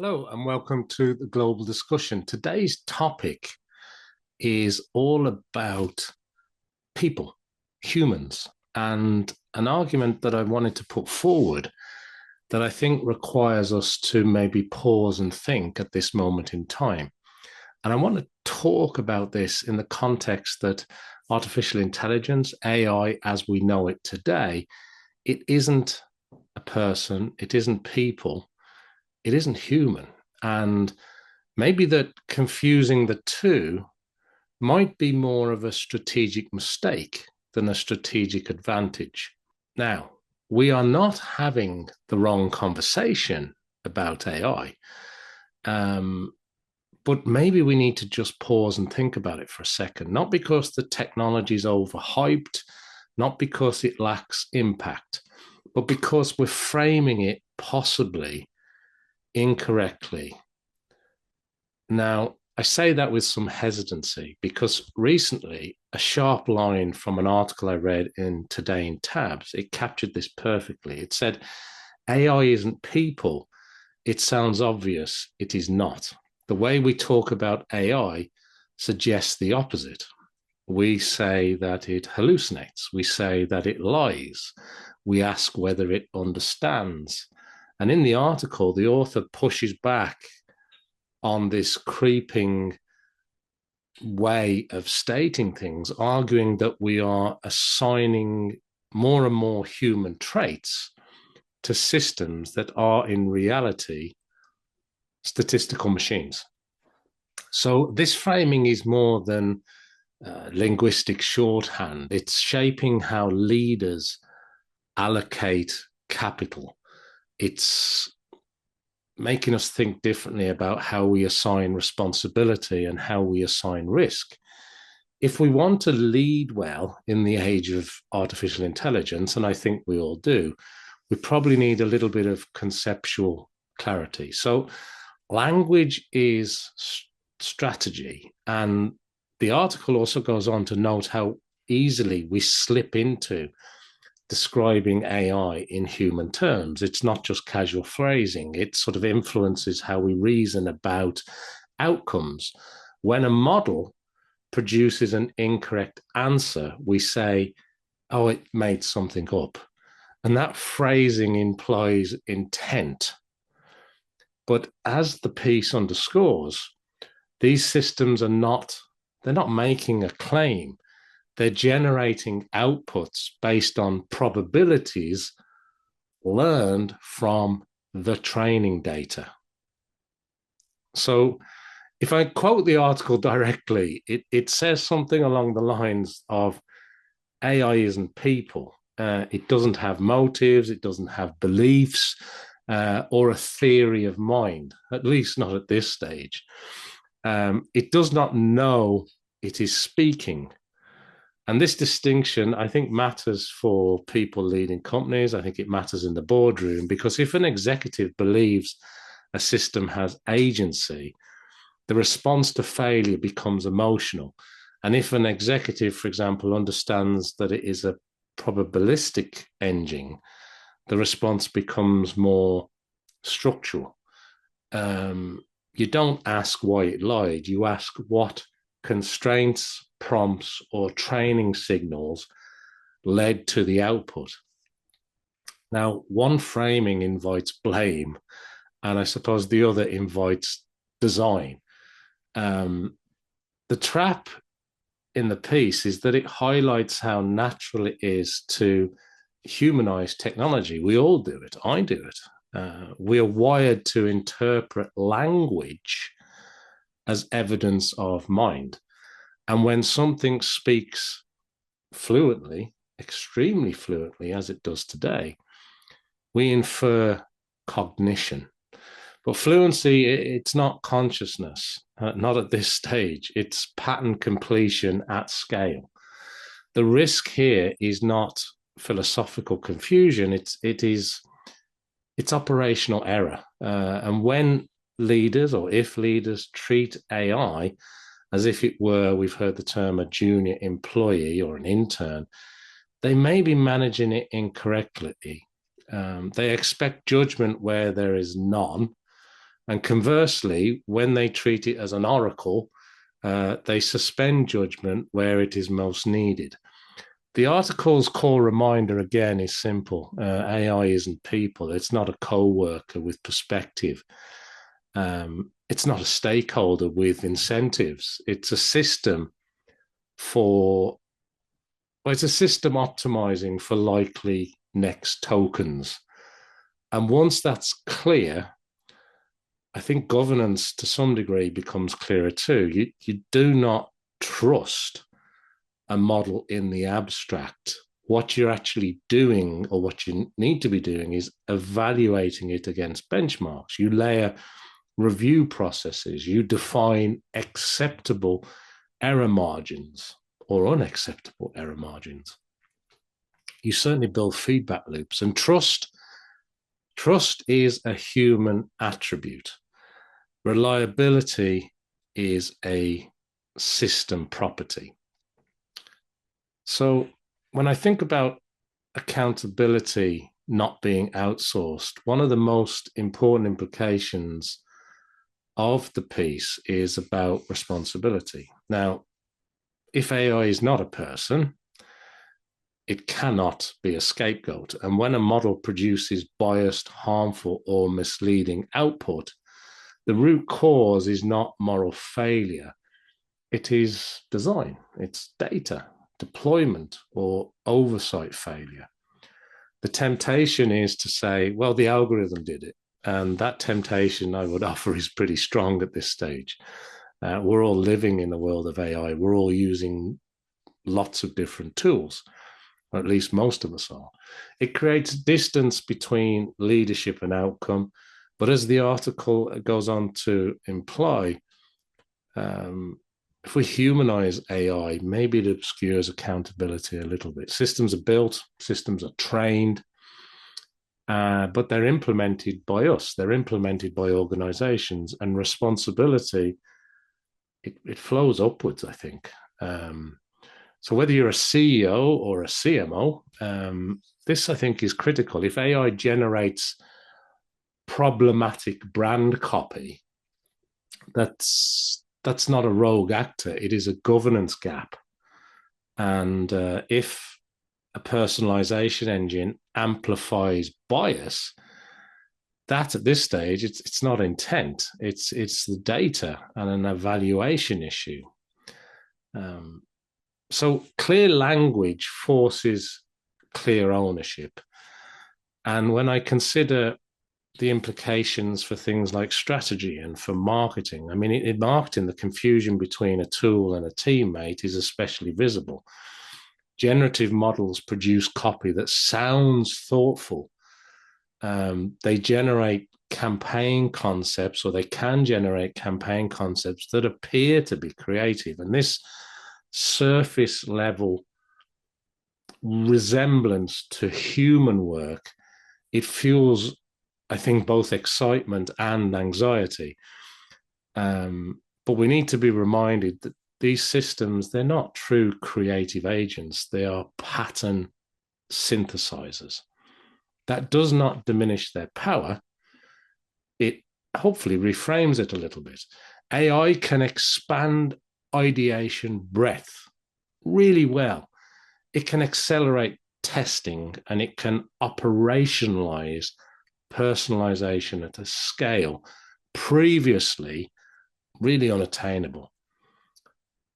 Hello and welcome to the global discussion. Today's topic is all about people, humans, and an argument that I wanted to put forward that I think requires us to maybe pause and think at this moment in time. And I want to talk about this in the context that artificial intelligence, AI as we know it today, it isn't a person, it isn't people, it isn't human. And maybe that confusing the two might be more of a strategic mistake than a strategic advantage. Now, we are not having the wrong conversation about AI, um, but maybe we need to just pause and think about it for a second, not because the technology is overhyped, not because it lacks impact, but because we're framing it possibly incorrectly. Now, I say that with some hesitancy because recently a sharp line from an article I read in Today in Tabs, it captured this perfectly. It said, AI isn't people. It sounds obvious. It is not. The way we talk about AI suggests the opposite. We say that it hallucinates. We say that it lies. We ask whether it understands. And in the article, the author pushes back on this creeping way of stating things, arguing that we are assigning more and more human traits to systems that are in reality statistical machines. So this framing is more than linguistic shorthand. It's shaping how leaders allocate capital. It's making us think differently about how we assign responsibility and how we assign risk. If we want to lead well in the age of artificial intelligence, and I think we all do, we probably need a little bit of conceptual clarity. So, language is strategy. And the article also goes on to note how easily we slip into describing AI in human terms. It's not just casual phrasing, it sort of influences how we reason about outcomes. When a model produces an incorrect answer, we say, oh, it made something up. And that phrasing implies intent. But as the piece underscores, these systems are not, they're not making a claim. They're generating outputs based on probabilities learned from the training data. So if I quote the article directly, it says something along the lines of AI isn't people. It doesn't have motives, it doesn't have beliefs or a theory of mind, at least not at this stage. It does not know it is speaking. And this distinction, I think, matters for people leading companies. I think it matters in the boardroom because if an executive believes a system has agency, the response to failure becomes emotional. And if an executive, for example, understands that it is a probabilistic engine, the response becomes more structural. You don't ask why it lied, you ask what constraints, prompts, or training signals led to the output. Now, one framing invites blame, and I suppose the other invites design. The trap in the piece is that it highlights how natural it is to humanize technology. We all do it. I do it. We are wired to interpret language as evidence of mind. And when something speaks fluently, extremely fluently, as it does today, we infer cognition. But fluency, it's not consciousness, not at this stage. It's pattern completion at scale. The risk here is not philosophical confusion. It's operational error. And when leaders or if leaders treat AI as if it were, we've heard the term, a junior employee or an intern, they may be managing it incorrectly. They expect judgment where there is none, And conversely, when they treat it as an oracle, they suspend judgment where it is most needed. The article's core reminder, again, is simple. AI isn't people. It's not a co-worker with perspective. It's not a stakeholder with incentives. It's a system it's a system optimizing for likely next tokens. And once that's clear, I think governance to some degree becomes clearer too. You do not trust a model in the abstract. What you're actually doing, or what you need to be doing, is evaluating it against benchmarks. You layer review processes, you define acceptable error margins or unacceptable error margins. You certainly build feedback loops, and trust is a human attribute. Reliability is a system property. So when I think about accountability not being outsourced, one of the most important implications of the piece is about responsibility. Now, if AI is not a person, it cannot be a scapegoat. And when a model produces biased, harmful, or misleading output, the root cause is not moral failure. It is design, it's data, deployment, or oversight failure. The temptation is to say, well, the algorithm did it. And that temptation, I would offer, is pretty strong at this stage. We're all living in the world of AI. We're all using lots of different tools, or at least most of us are. It creates distance between leadership and outcome. But as the article goes on to imply, if we humanize AI, maybe it obscures accountability a little bit. Systems are built, systems are trained, but they're implemented by us. They're implemented by organizations, and responsibility, it flows upwards, I think. So whether you're a CEO or a CMO, this, I think, is critical. If AI generates problematic brand copy, that's not a rogue actor. It is a governance gap. And if a personalization engine amplifies bias, that at this stage, it's not intent. It's the data and an evaluation issue. So clear language forces clear ownership. And when I consider the implications for things like strategy and for marketing, I mean, in marketing, the confusion between a tool and a teammate is especially visible. Generative models produce copy that sounds thoughtful. They generate campaign concepts, or they can generate campaign concepts that appear to be creative. And this surface level resemblance to human work, it fuels, I think, both excitement and anxiety. But we need to be reminded that these systems, they're not true creative agents. They are pattern synthesizers. That does not diminish their power. It hopefully reframes it a little bit. AI can expand ideation breadth really well. It can accelerate testing, and it can operationalize personalization at a scale previously really unattainable.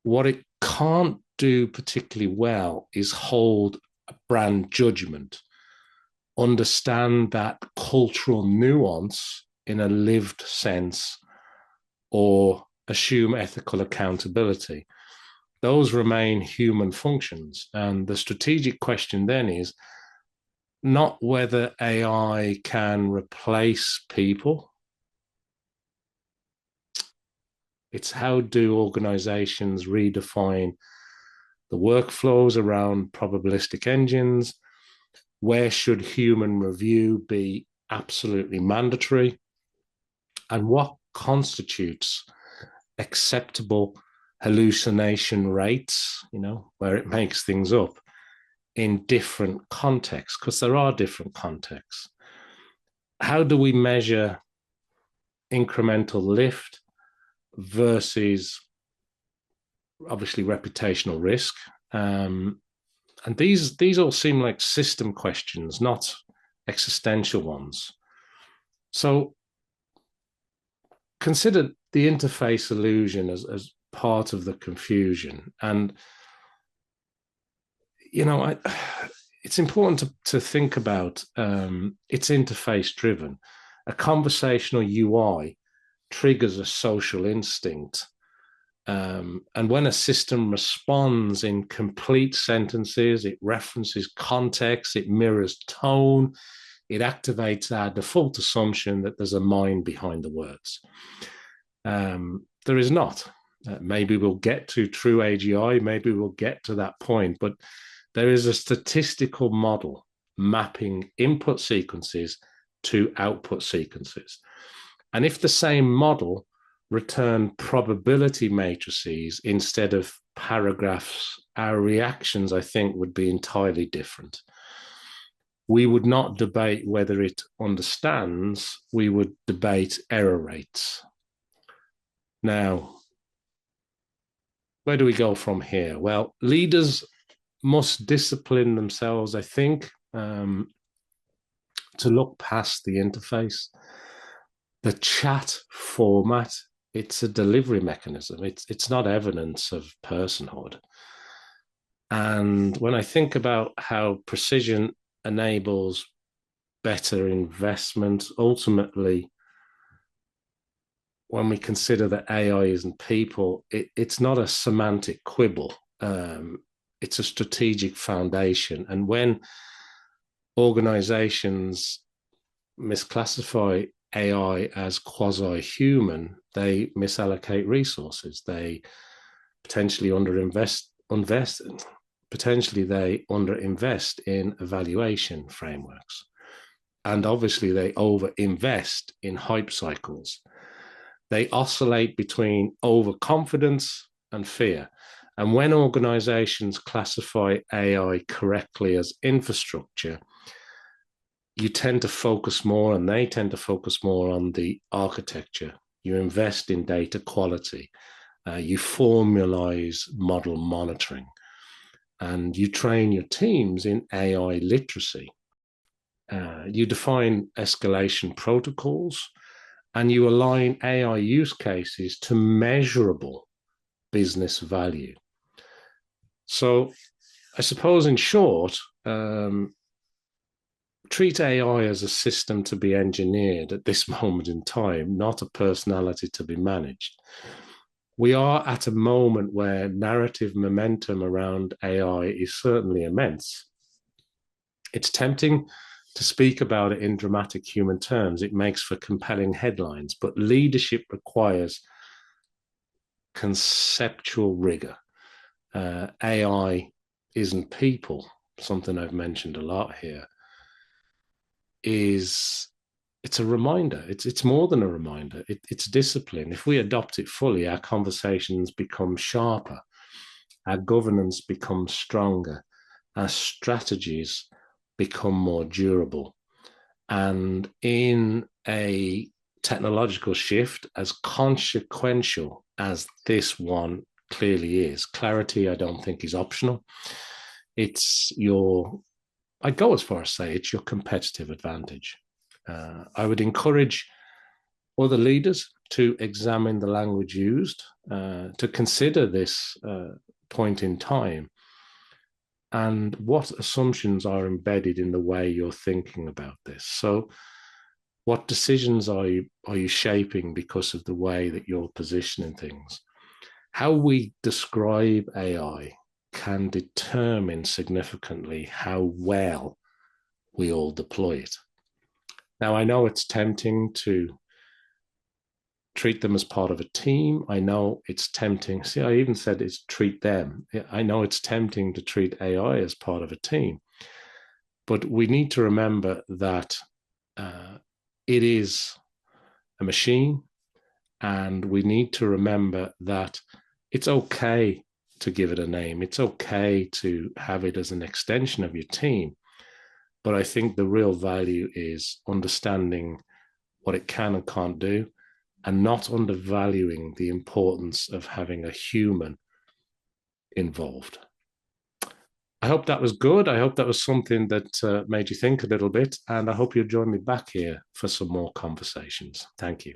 What it can't do particularly well is hold a brand judgment, understand that cultural nuance in a lived sense, or assume ethical accountability. Those remain human functions. And the strategic question then is not whether AI can replace people. It's how do organizations redefine the workflows around probabilistic engines? Where should human review be absolutely mandatory? And what constitutes acceptable hallucination rates, where it makes things up in different contexts? Because there are different contexts. How do we measure incremental lift versus obviously reputational risk. And these all seem like system questions, not existential ones. So consider the interface illusion as part of the confusion. And, it's important to think about it's interface driven. A conversational UI triggers a social instinct. And when a system responds in complete sentences, it references context, it mirrors tone, it activates our default assumption that there's a mind behind the words. There is not. Maybe we'll get to true AGI, maybe we'll get to that point, but there is a statistical model mapping input sequences to output sequences. And if the same model returned probability matrices instead of paragraphs, our reactions, I think, would be entirely different. We would not debate whether it understands, we would debate error rates. Now, where do we go from here? Well, leaders must discipline themselves, I think, to look past the interface. The chat format, it's a delivery mechanism. It's not evidence of personhood. And when I think about how precision enables better investment, ultimately, when we consider that AI isn't people, it's not a semantic quibble. It's a strategic foundation. And when organizations misclassify AI as quasi-human, they misallocate resources. They potentially underinvest in evaluation frameworks. And obviously they overinvest in hype cycles. They oscillate between overconfidence and fear. And when organizations classify AI correctly as infrastructure, you tend to focus more, and they tend to focus more on the architecture. You invest in data quality. You formalize model monitoring. And you train your teams in AI literacy. You define escalation protocols, and you align AI use cases to measurable business value. So I suppose, in short, treat AI as a system to be engineered at this moment in time, not a personality to be managed. We are at a moment where narrative momentum around AI is certainly immense. It's tempting to speak about it in dramatic human terms. It makes for compelling headlines, but leadership requires conceptual rigor. AI isn't people, something I've mentioned a lot here. It's a reminder. It's more than a reminder. It's discipline. If we adopt it fully, our conversations become sharper, our governance becomes stronger, our strategies become more durable. And in a technological shift as consequential as this one clearly is, clarity, I don't think, is optional. I'd go as far as say it's your competitive advantage. I would encourage other leaders to examine the language used, to consider this point in time, and what assumptions are embedded in the way you're thinking about this. So what decisions are you shaping because of the way that you're positioning things? How we describe AI can determine significantly how well we all deploy it. Now, I know it's tempting to treat them as part of a team. I know it's tempting. See, I even said it's treat them. I know it's tempting to treat AI as part of a team. But we need to remember that it is a machine, and we need to remember that it's okay to give it a name. It's okay to have it as an extension of your team. But I think the real value is understanding what it can and can't do, and not undervaluing the importance of having a human involved. I hope that was good. I hope that was something that made you think a little bit. And I hope you'll join me back here for some more conversations. Thank you.